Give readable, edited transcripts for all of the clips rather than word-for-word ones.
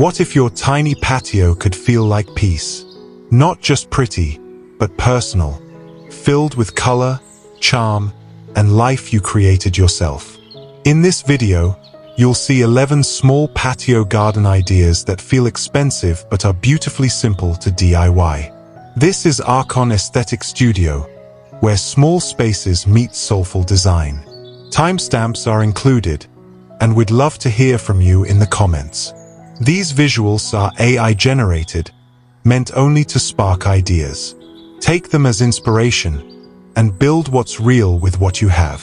What if your tiny patio could feel like peace? Not just pretty, but personal, filled with color, charm, and life you created yourself. In this video, you'll see 11 small patio garden ideas that feel expensive but are beautifully simple to DIY. This is Archon Aesthetic Studio, where small spaces meet soulful design. Timestamps are included, and we'd love to hear from you in the comments. These visuals are AI generated, meant only to spark ideas. Take them as inspiration, and build what's real with what you have.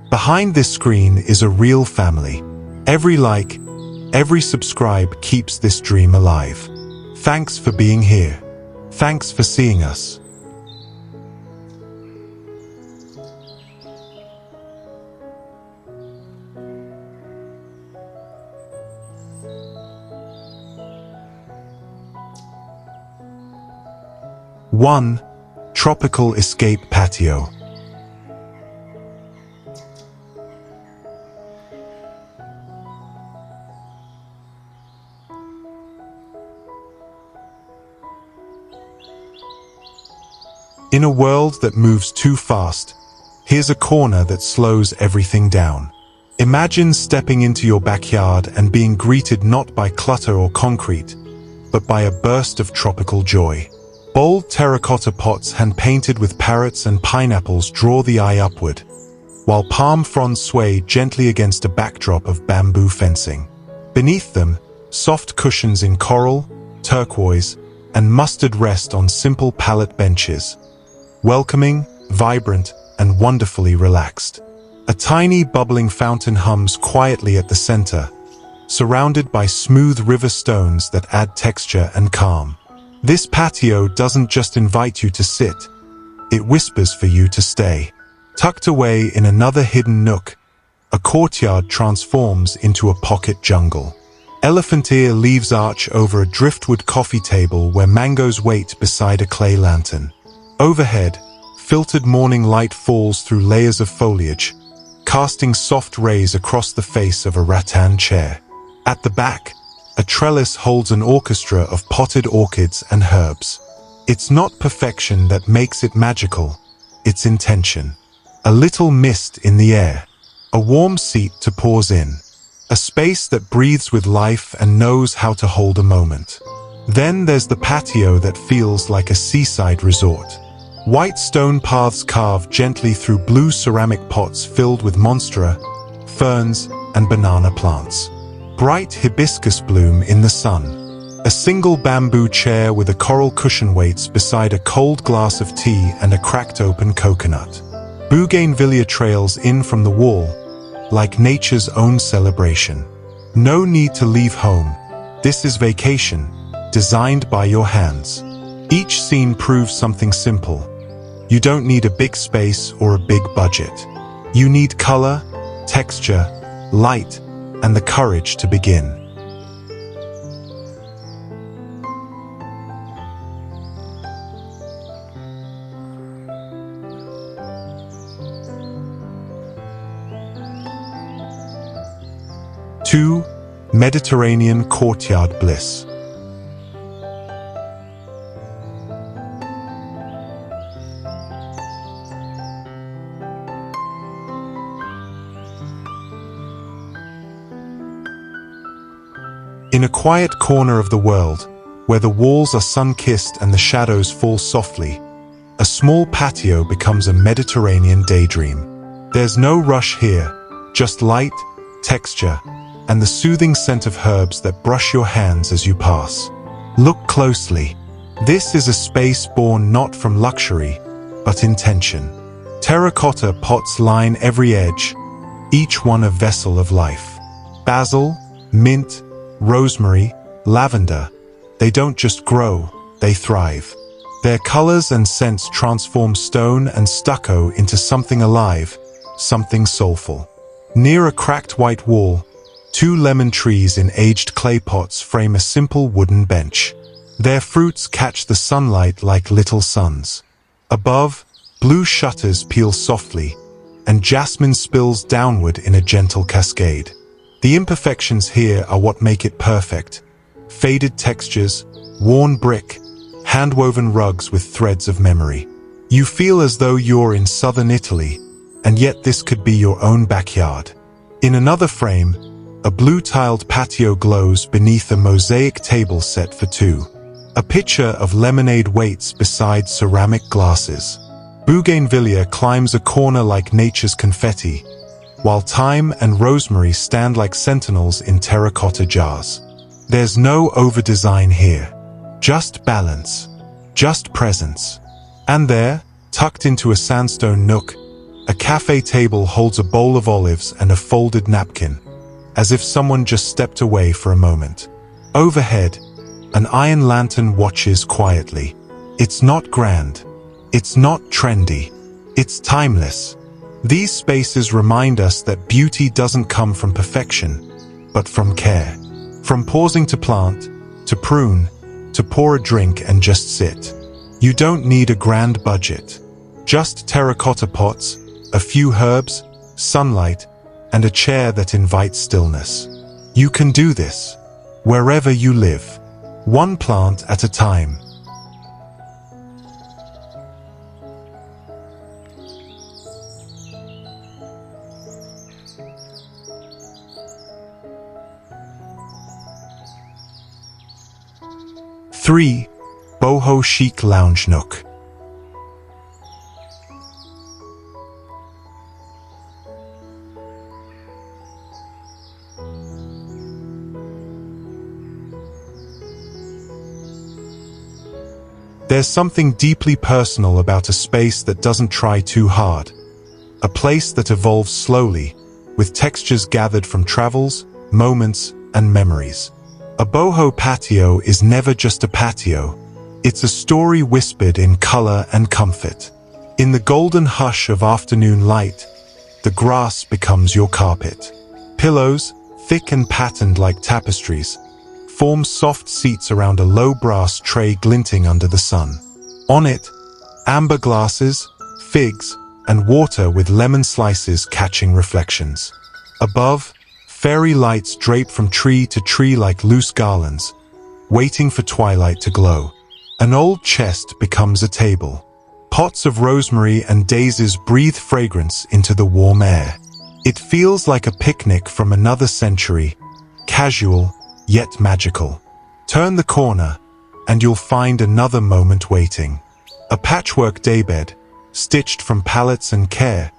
Behind this screen is a real family. Every like, every subscribe keeps this dream alive. Thanks for being here. Thanks for seeing us. One, Tropical Escape Patio. In a world that moves too fast, here's a corner that slows everything down. Imagine stepping into your backyard and being greeted not by clutter or concrete, but by a burst of tropical joy. Bold terracotta pots hand-painted with parrots and pineapples draw the eye upward, while palm fronds sway gently against a backdrop of bamboo fencing. Beneath them, soft cushions in coral, turquoise, and mustard rest on simple pallet benches. Welcoming, vibrant, and wonderfully relaxed. A tiny bubbling fountain hums quietly at the center, surrounded by smooth river stones that add texture and calm. This patio doesn't just invite you to sit, it whispers for you to stay. Tucked away in another hidden nook, a courtyard transforms into a pocket jungle. Elephant ear leaves arch over a driftwood coffee table where mangoes wait beside a clay lantern. Overhead, filtered morning light falls through layers of foliage, casting soft rays across the face of a rattan chair. At the back, a trellis holds an orchestra of potted orchids and herbs. It's not perfection that makes it magical, it's intention. A little mist in the air, a warm seat to pause in, a space that breathes with life and knows how to hold a moment. Then there's the patio that feels like a seaside resort. White stone paths carved gently through blue ceramic pots filled with monstera, ferns, and banana plants. Bright hibiscus bloom in the sun. A single bamboo chair with a coral cushion waits beside a cold glass of tea and a cracked open coconut. Bougainvillea trails in from the wall, like nature's own celebration. No need to leave home. This is vacation, designed by your hands. Each scene proves something simple. You don't need a big space or a big budget. You need color, texture, light, and the courage to begin. Two, Mediterranean Courtyard Bliss. In a quiet corner of the world, where the walls are sun-kissed and the shadows fall softly, a small patio becomes a Mediterranean daydream. There's no rush here, just light, texture, and the soothing scent of herbs that brush your hands as you pass. Look closely. This is a space born not from luxury, but intention. Terracotta pots line every edge, each one a vessel of life. Basil, mint, rosemary, lavender, they don't just grow, they thrive. Their colors and scents transform stone and stucco into something alive, something soulful. Near a cracked white wall, two lemon trees in aged clay pots frame a simple wooden bench. Their fruits catch the sunlight like little suns. Above, blue shutters peel softly, and jasmine spills downward in a gentle cascade. The imperfections here are what make it perfect. Faded textures, worn brick, hand-woven rugs with threads of memory. You feel as though you're in southern Italy, and yet this could be your own backyard. In another frame, a blue-tiled patio glows beneath a mosaic table set for two. A pitcher of lemonade waits beside ceramic glasses. Bougainvillea climbs a corner like nature's confetti, while thyme and rosemary stand like sentinels in terracotta jars. There's no over-design here. Just balance. Just presence. And there, tucked into a sandstone nook, a cafe table holds a bowl of olives and a folded napkin, as if someone just stepped away for a moment. Overhead, an iron lantern watches quietly. It's not grand. It's not trendy. It's timeless. These spaces remind us that beauty doesn't come from perfection, but from care. From pausing to plant, to prune, to pour a drink and just sit. You don't need a grand budget. Just terracotta pots, a few herbs, sunlight, and a chair that invites stillness. You can do this, wherever you live, one plant at a time. Three, boho chic lounge nook. There's something deeply personal about a space that doesn't try too hard. A place that evolves slowly, with textures gathered from travels, moments, and memories. A boho patio is never just a patio. It's a story whispered in color and comfort. In the golden hush of afternoon light, the grass becomes your carpet. Pillows, thick and patterned like tapestries, form soft seats around a low brass tray glinting under the sun. On it, amber glasses, figs, and water with lemon slices catching reflections. Above, fairy lights drape from tree to tree like loose garlands, waiting for twilight to glow. An old chest becomes a table. Pots of rosemary and daisies breathe fragrance into the warm air. It feels like a picnic from another century, casual, yet magical. Turn the corner, and you'll find another moment waiting. A patchwork daybed, stitched from pallets and care,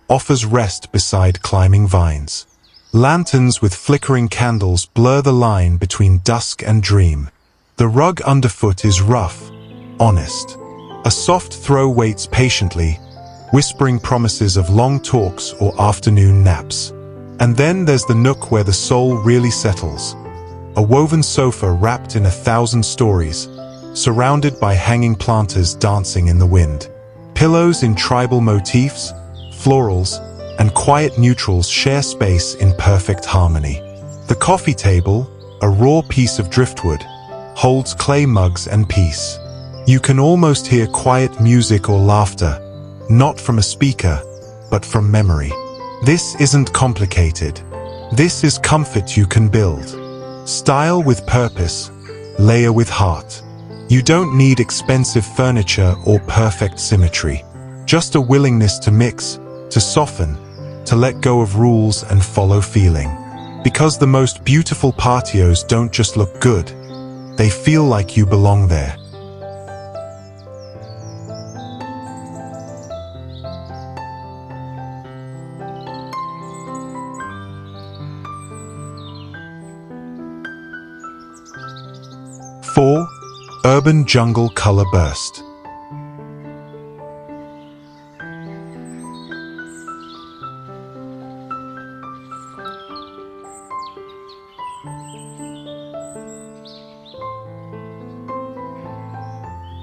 offers rest beside climbing vines. Lanterns with flickering candles blur the line between dusk and dream. The rug underfoot is rough, honest. A soft throw waits patiently, whispering promises of long talks or afternoon naps. And then there's the nook where the soul really settles. A woven sofa wrapped in 1,000 stories, surrounded by hanging planters dancing in the wind. Pillows in tribal motifs, florals, and quiet neutrals share space in perfect harmony. The coffee table, a raw piece of driftwood, holds clay mugs and peace. You can almost hear quiet music or laughter, not from a speaker, but from memory. This isn't complicated. This is comfort you can build. Style with purpose, layer with heart. You don't need expensive furniture or perfect symmetry. Just a willingness to mix, to soften, to let go of rules and follow feeling. Because the most beautiful patios don't just look good, they feel like you belong there. Four, urban jungle color burst.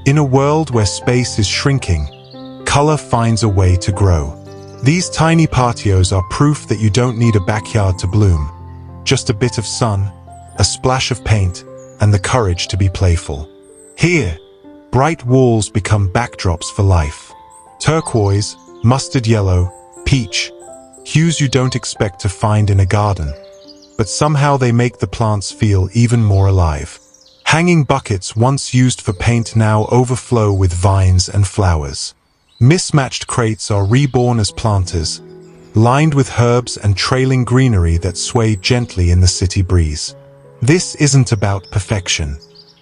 In a world where space is shrinking, color finds a way to grow. These tiny patios are proof that you don't need a backyard to bloom. Just a bit of sun, a splash of paint, and the courage to be playful. Here, bright walls become backdrops for life. Turquoise, mustard yellow, peach, hues you don't expect to find in a garden, but somehow they make the plants feel even more alive. Hanging buckets once used for paint now overflow with vines and flowers. Mismatched crates are reborn as planters, lined with herbs and trailing greenery that sway gently in the city breeze. This isn't about perfection.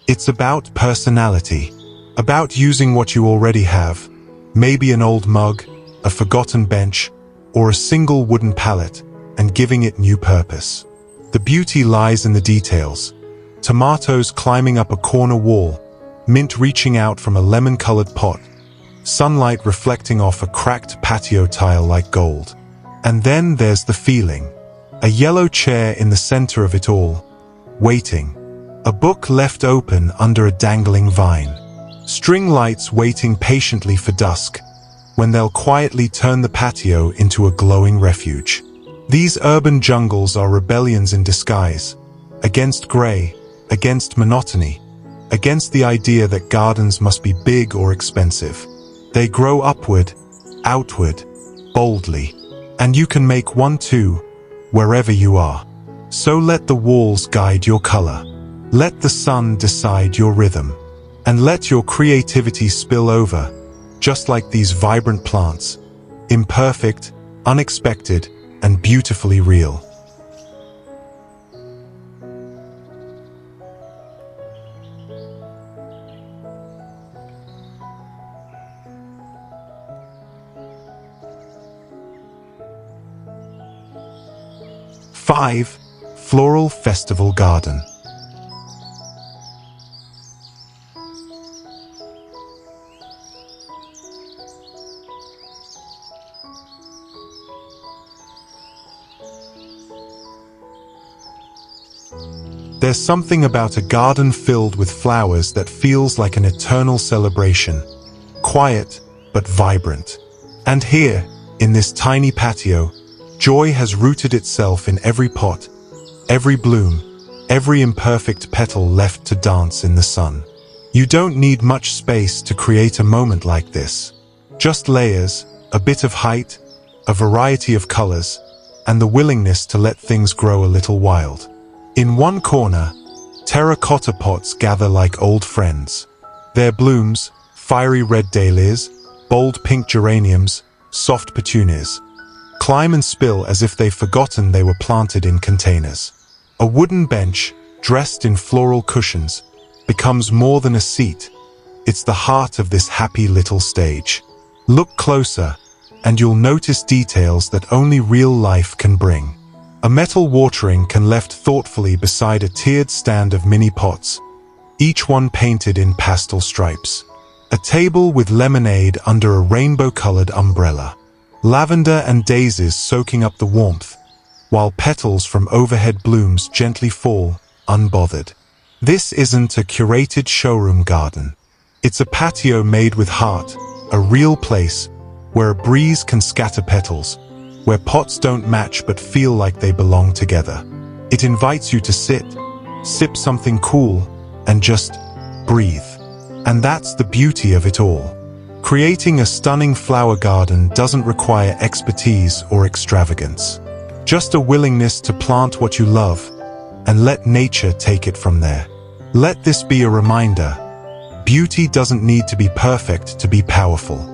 It's about personality, about using what you already have, maybe an old mug, a forgotten bench, or a single wooden pallet, and giving it new purpose. The beauty lies in the details. Tomatoes climbing up a corner wall, mint reaching out from a lemon-colored pot, sunlight reflecting off a cracked patio tile like gold. And then there's the feeling. A yellow chair in the center of it all, waiting. A book left open under a dangling vine. String lights waiting patiently for dusk, when they'll quietly turn the patio into a glowing refuge. These urban jungles are rebellions in disguise, against gray, against monotony, against the idea that gardens must be big or expensive. They grow upward, outward, boldly, and you can make one too, wherever you are. So let the walls guide your color. Let the sun decide your rhythm, and let your creativity spill over, just like these vibrant plants, imperfect, unexpected, and beautifully real. Five, Floral Festival Garden. There's something about a garden filled with flowers that feels like an eternal celebration, quiet but vibrant. And here, in this tiny patio, joy has rooted itself in every pot, every bloom, every imperfect petal left to dance in the sun. You don't need much space to create a moment like this. Just layers, a bit of height, a variety of colors, and the willingness to let things grow a little wild. In one corner, terracotta pots gather like old friends. Their blooms, fiery red dahlias, bold pink geraniums, soft petunias, climb and spill as if they've forgotten they were planted in containers. A wooden bench, dressed in floral cushions, becomes more than a seat. It's the heart of this happy little stage. Look closer, and you'll notice details that only real life can bring. A metal watering can left thoughtfully beside a tiered stand of mini pots, each one painted in pastel stripes. A table with lemonade under a rainbow-colored umbrella. Lavender and daisies soaking up the warmth, while petals from overhead blooms gently fall, unbothered. This isn't a curated showroom garden. It's a patio made with heart, a real place where a breeze can scatter petals, where pots don't match but feel like they belong together. It invites you to sit, sip something cool, and just breathe. And that's the beauty of it all. Creating a stunning flower garden doesn't require expertise or extravagance. Just a willingness to plant what you love and let nature take it from there. Let this be a reminder. Beauty doesn't need to be perfect to be powerful.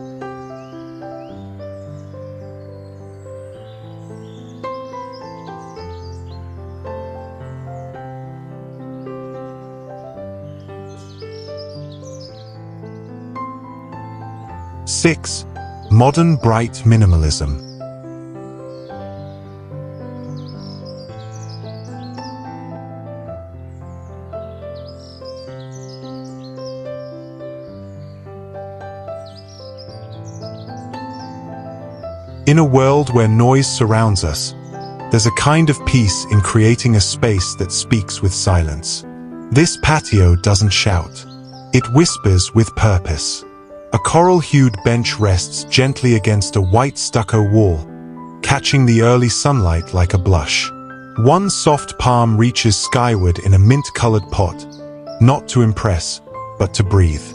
Six, Modern Bright Minimalism. In a world where noise surrounds us, there's a kind of peace in creating a space that speaks with silence. This patio doesn't shout. It whispers with purpose. A coral-hued bench rests gently against a white stucco wall, catching the early sunlight like a blush. One soft palm reaches skyward in a mint-colored pot, not to impress, but to breathe.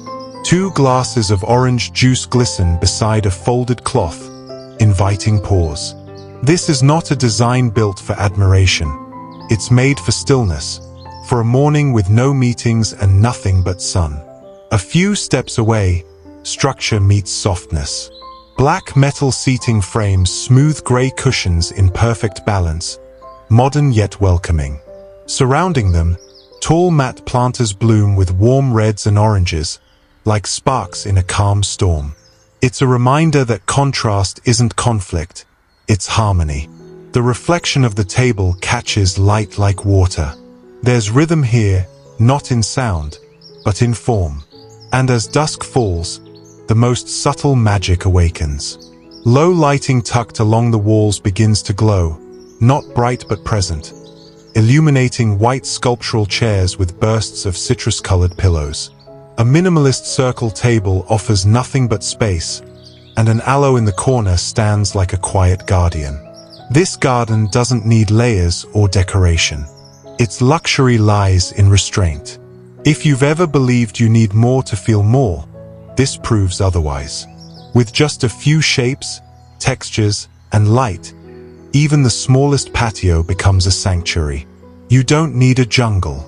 2 glasses of orange juice glisten beside a folded cloth, inviting pause. This is not a design built for admiration. It's made for stillness, for a morning with no meetings and nothing but sun. A few steps away, structure meets softness. Black metal seating frames, smooth gray cushions in perfect balance, modern yet welcoming. Surrounding them, tall matte planters bloom with warm reds and oranges, like sparks in a calm storm. It's a reminder that contrast isn't conflict, it's harmony. The reflection of the table catches light like water. There's rhythm here, not in sound, but in form. And as dusk falls, the most subtle magic awakens. Low lighting tucked along the walls begins to glow, not bright but present, illuminating white sculptural chairs with bursts of citrus-colored pillows. A minimalist circle table offers nothing but space, and an aloe in the corner stands like a quiet guardian. This garden doesn't need layers or decoration. Its luxury lies in restraint. If you've ever believed you need more to feel more, this proves otherwise. With just a few shapes, textures, and light, even the smallest patio becomes a sanctuary. You don't need a jungle.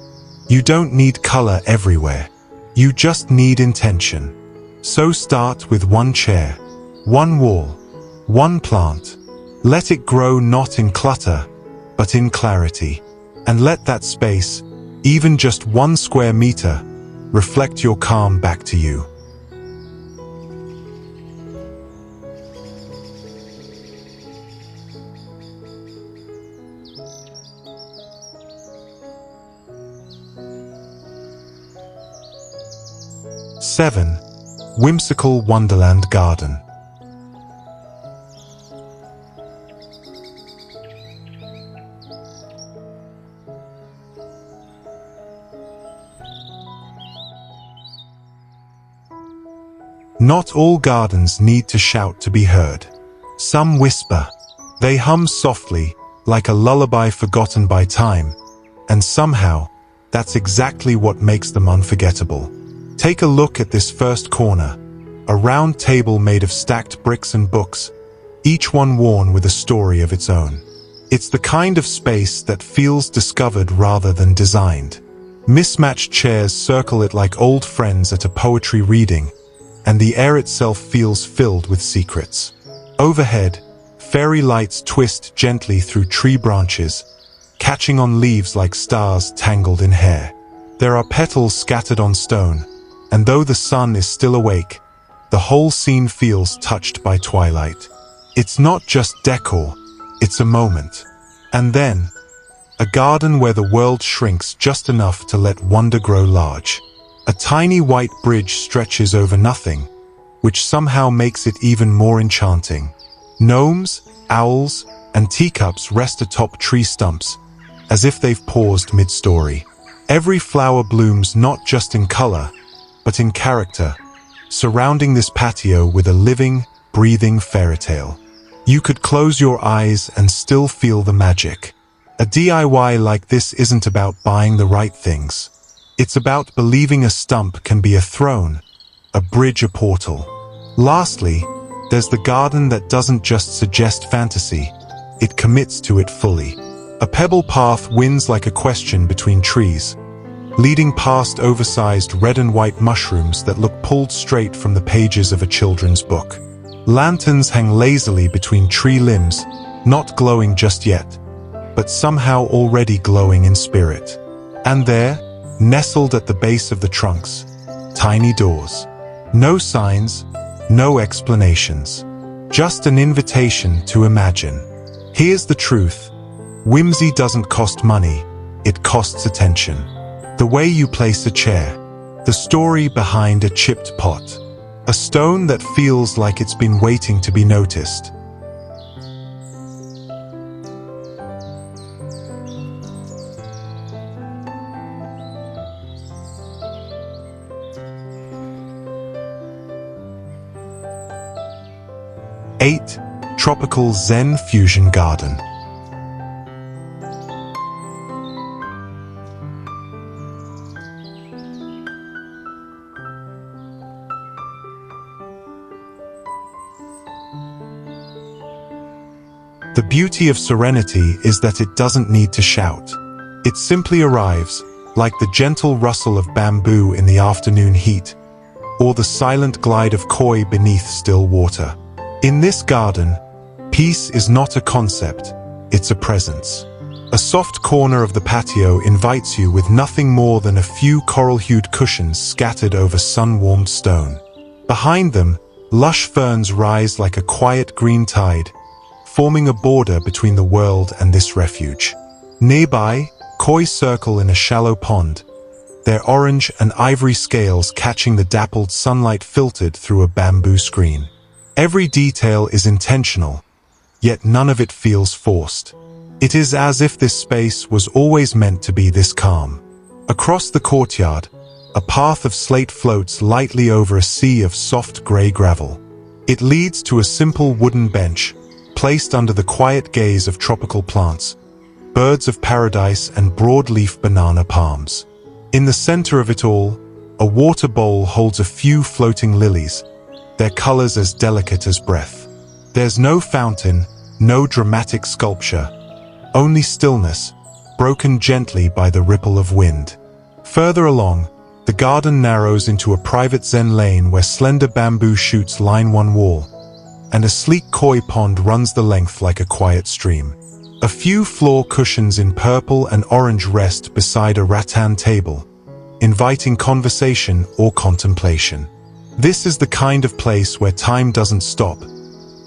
You don't need color everywhere. You just need intention. So start with 1 chair, 1 wall, 1 plant. Let it grow not in clutter, but in clarity. And let that space, even just 1 square meter, reflect your calm back to you. Seven, Whimsical Wonderland Garden. Not all gardens need to shout to be heard. Some whisper. They hum softly, like a lullaby forgotten by time, and somehow, that's exactly what makes them unforgettable. Take a look at this first corner, a round table made of stacked bricks and books, each one worn with a story of its own. It's the kind of space that feels discovered rather than designed. Mismatched chairs circle it like old friends at a poetry reading, and the air itself feels filled with secrets. Overhead, fairy lights twist gently through tree branches, catching on leaves like stars tangled in hair. There are petals scattered on stone, and though the sun is still awake, the whole scene feels touched by twilight. It's not just decor, it's a moment. And then, a garden where the world shrinks just enough to let wonder grow large. A tiny white bridge stretches over nothing, which somehow makes it even more enchanting. Gnomes, owls, and teacups rest atop tree stumps, as if they've paused mid-story. Every flower blooms not just in color, but in character, surrounding this patio with a living, breathing fairy tale. You could close your eyes and still feel the magic. A DIY like this isn't about buying the right things. It's about believing a stump can be a throne, a bridge, a portal. Lastly, there's the garden that doesn't just suggest fantasy, it commits to it fully. A pebble path winds like a question between trees, leading past oversized red and white mushrooms that look pulled straight from the pages of a children's book. Lanterns hang lazily between tree limbs, not glowing just yet, but somehow already glowing in spirit. And there, nestled at the base of the trunks, tiny doors. No signs, no explanations. Just an invitation to imagine. Here's the truth. Whimsy doesn't cost money, it costs attention. The way you place a chair, the story behind a chipped pot, a stone that feels like it's been waiting to be noticed. Eight, Tropical Zen Fusion Garden. The beauty of serenity is that it doesn't need to shout. It simply arrives, like the gentle rustle of bamboo in the afternoon heat, or the silent glide of koi beneath still water. In this garden, peace is not a concept, it's a presence. A soft corner of the patio invites you with nothing more than a few coral-hued cushions scattered over sun-warmed stone. Behind them, lush ferns rise like a quiet green tide, forming a border between the world and this refuge. Nearby, koi circle in a shallow pond, their orange and ivory scales catching the dappled sunlight filtered through a bamboo screen. Every detail is intentional, yet none of it feels forced. It is as if this space was always meant to be this calm. Across the courtyard, a path of slate floats lightly over a sea of soft grey gravel. It leads to a simple wooden bench, placed under the quiet gaze of tropical plants, birds of paradise and broadleaf banana palms. In the center of it all, a water bowl holds a few floating lilies, their colors as delicate as breath. There's no fountain, no dramatic sculpture, only stillness, broken gently by the ripple of wind. Further along, the garden narrows into a private zen lane where slender bamboo shoots line one wall, and a sleek koi pond runs the length like a quiet stream. A few floor cushions in purple and orange rest beside a rattan table, inviting conversation or contemplation. This is the kind of place where time doesn't stop.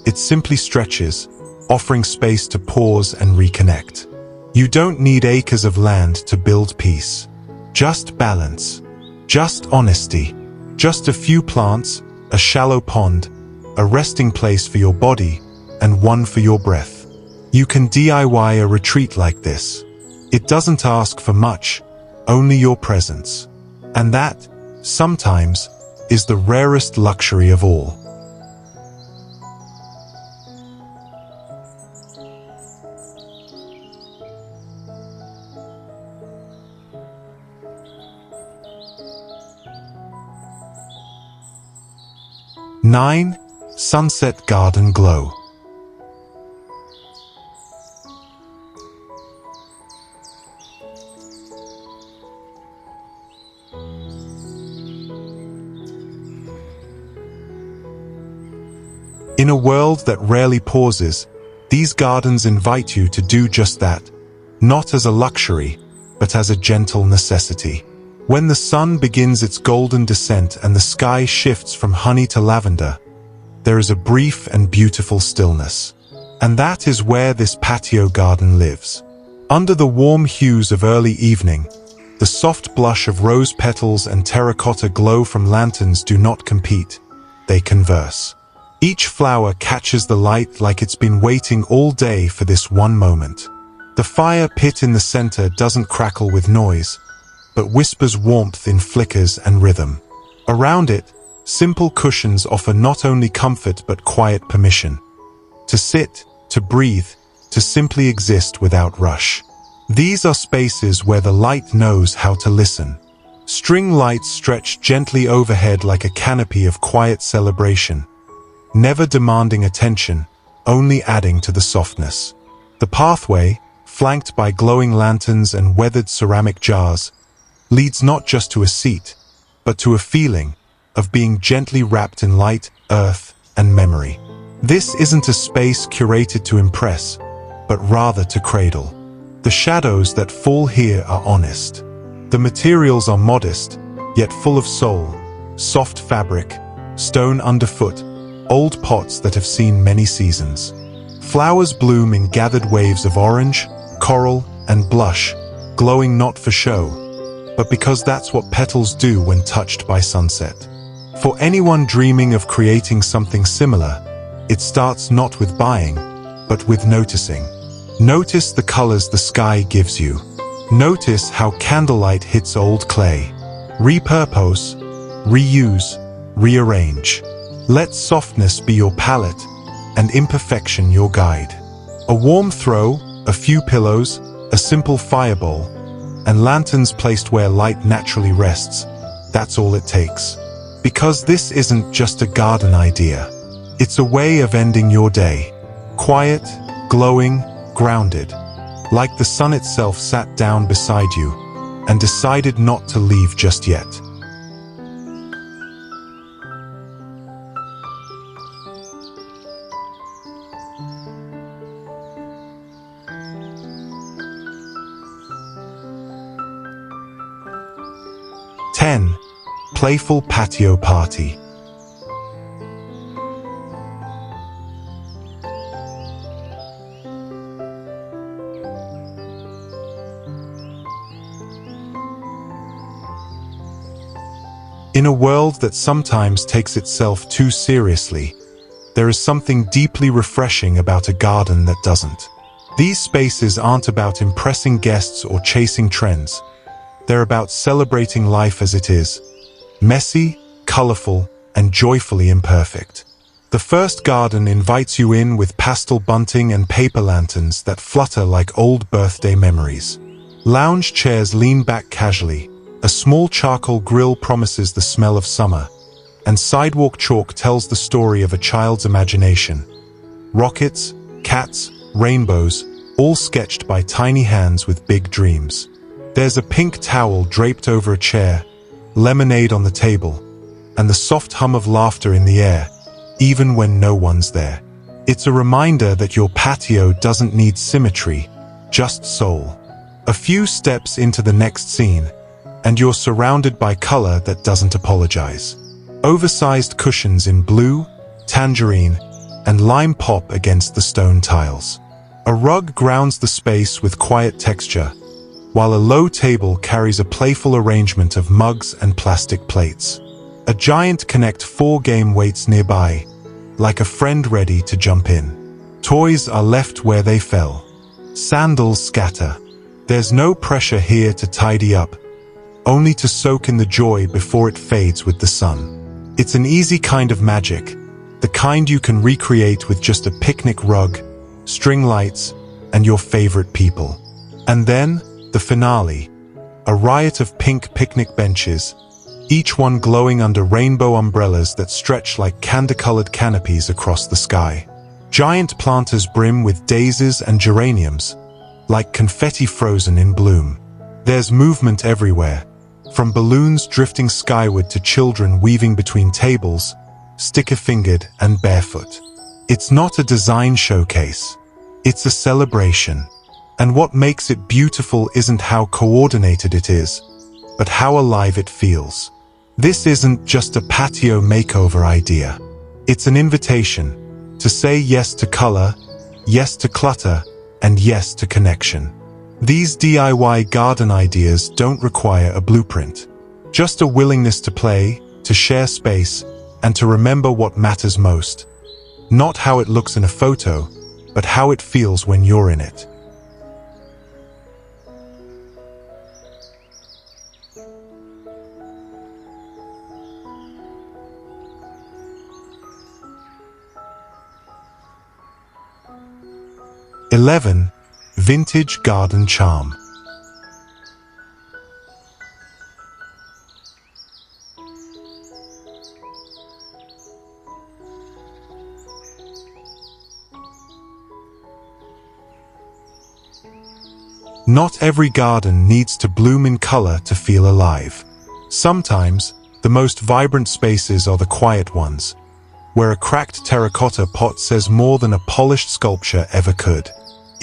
It simply stretches, offering space to pause and reconnect. You don't need acres of land to build peace. Just balance. Just honesty. Just a few plants, a shallow pond, a resting place for your body, and one for your breath. You can DIY a retreat like this. It doesn't ask for much, only your presence. And that, sometimes, is the rarest luxury of all. Nine, Sunset Garden Glow. In a world that rarely pauses, these gardens invite you to do just that, not as a luxury, but as a gentle necessity. When the sun begins its golden descent and the sky shifts from honey to lavender, there is a brief and beautiful stillness. And that is where this patio garden lives. Under the warm hues of early evening, the soft blush of rose petals and terracotta glow from lanterns do not compete, they converse. Each flower catches the light like it's been waiting all day for this one moment. The fire pit in the center doesn't crackle with noise, but whispers warmth in flickers and rhythm. Around it, simple cushions offer not only comfort but quiet permission. To sit, to breathe, to simply exist without rush. These are spaces where the light knows how to listen. String lights stretch gently overhead like a canopy of quiet celebration, never demanding attention, only adding to the softness. The pathway, flanked by glowing lanterns and weathered ceramic jars, leads not just to a seat, but to a feeling of being gently wrapped in light, earth, and memory. This isn't a space curated to impress, but rather to cradle. The shadows that fall here are honest. The materials are modest, yet full of soul. Soft fabric, stone underfoot, old pots that have seen many seasons. Flowers bloom in gathered waves of orange, coral, and blush, glowing not for show, but because that's what petals do when touched by sunset. For anyone dreaming of creating something similar, it starts not with buying, but with noticing. Notice the colors the sky gives you. Notice how candlelight hits old clay. Repurpose, reuse, rearrange. Let softness be your palette, and imperfection your guide. A warm throw, a few pillows, a simple fireball, and lanterns placed where light naturally rests. That's all it takes. Because this isn't just a garden idea. It's a way of ending your day. Quiet, glowing, grounded, like the sun itself sat down beside you and decided not to leave just yet. Playful patio party. In a world that sometimes takes itself too seriously, there is something deeply refreshing about a garden that doesn't. These spaces aren't about impressing guests or chasing trends. They're about celebrating life as it is, messy, colorful, and joyfully imperfect. The first garden invites you in with pastel bunting and paper lanterns that flutter like old birthday memories. Lounge chairs lean back casually, a small charcoal grill promises the smell of summer, and sidewalk chalk tells the story of a child's imagination. Rockets, cats, rainbows, all sketched by tiny hands with big dreams. There's a pink towel draped over a chair, lemonade on the table, and the soft hum of laughter in the air, even when no one's there. It's a reminder that your patio doesn't need symmetry, just soul. A few steps into the next scene, and you're surrounded by color that doesn't apologize. Oversized cushions in blue, tangerine, and lime pop against the stone tiles. A rug grounds the space with quiet texture, while a low table carries a playful arrangement of mugs and plastic plates. A giant Connect 4 game waits nearby, like a friend ready to jump in. Toys are left where they fell. Sandals scatter. There's no pressure here to tidy up, only to soak in the joy before it fades with the sun. It's an easy kind of magic, the kind you can recreate with just a picnic rug, string lights, and your favorite people. And then, the finale, a riot of pink picnic benches, each one glowing under rainbow umbrellas that stretch like candy-colored canopies across the sky. Giant planters brim with daisies and geraniums, like confetti frozen in bloom. There's movement everywhere, from balloons drifting skyward to children weaving between tables, sticker-fingered and barefoot. It's not a design showcase, it's a celebration. And what makes it beautiful isn't how coordinated it is, but how alive it feels. This isn't just a patio makeover idea. It's an invitation to say yes to color, yes to clutter, and yes to connection. These DIY garden ideas don't require a blueprint, just a willingness to play, to share space, and to remember what matters most. Not how it looks in a photo, but how it feels when you're in it. Vintage garden charm. Not every garden needs to bloom in color to feel alive. Sometimes, the most vibrant spaces are the quiet ones, where a cracked terracotta pot says more than a polished sculpture ever could.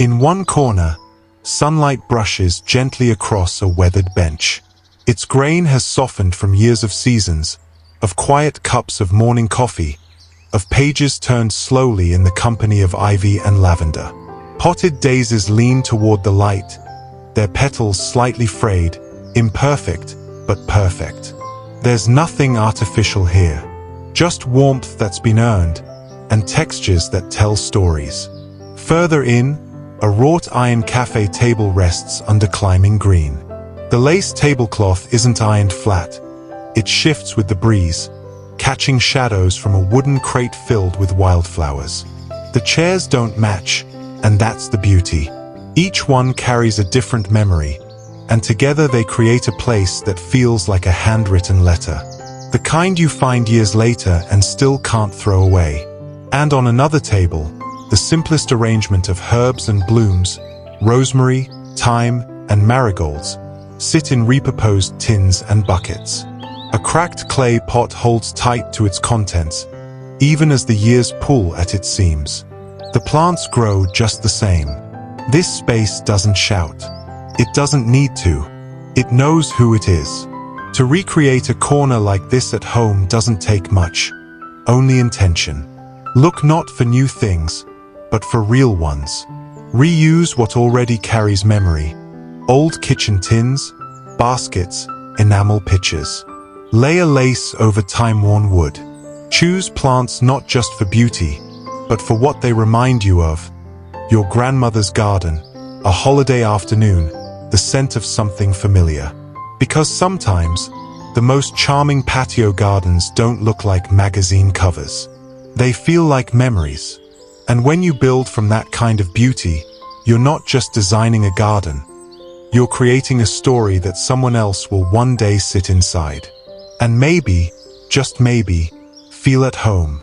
In one corner, sunlight brushes gently across a weathered bench. Its grain has softened from years of seasons, of quiet cups of morning coffee, of pages turned slowly in the company of ivy and lavender. Potted daisies lean toward the light, their petals slightly frayed, imperfect, but perfect. There's nothing artificial here, just warmth that's been earned, and textures that tell stories. Further in, a wrought iron cafe table rests under climbing green. The lace tablecloth isn't ironed flat. It shifts with the breeze, catching shadows from a wooden crate filled with wildflowers. The chairs don't match, and that's the beauty. Each one carries a different memory, and together they create a place that feels like a handwritten letter. The kind you find years later and still can't throw away. And on another table, the simplest arrangement of herbs and blooms, rosemary, thyme, and marigolds, sit in repurposed tins and buckets. A cracked clay pot holds tight to its contents, even as the years pull at its seams. The plants grow just the same. This space doesn't shout. It doesn't need to. It knows who it is. To recreate a corner like this at home doesn't take much, only intention. Look not for new things, but for real ones. Reuse what already carries memory. Old kitchen tins, baskets, enamel pitchers. Layer lace over time-worn wood. Choose plants not just for beauty, but for what they remind you of. Your grandmother's garden, a holiday afternoon, the scent of something familiar. Because sometimes, the most charming patio gardens don't look like magazine covers. They feel like memories. And when you build from that kind of beauty, you're not just designing a garden. You're creating a story that someone else will one day sit inside. And maybe, just maybe, feel at home.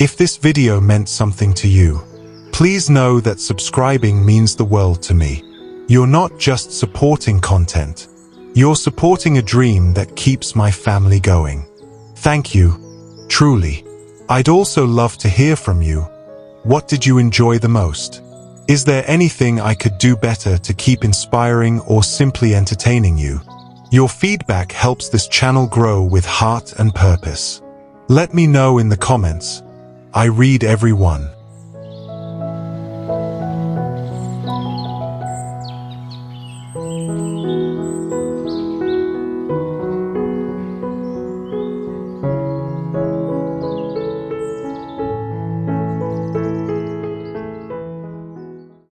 If this video meant something to you, please know that subscribing means the world to me. You're not just supporting content. You're supporting a dream that keeps my family going. Thank you, truly. I'd also love to hear from you. What did you enjoy the most? Is there anything I could do better to keep inspiring or simply entertaining you? Your feedback helps this channel grow with heart and purpose. Let me know in the comments. I read every one.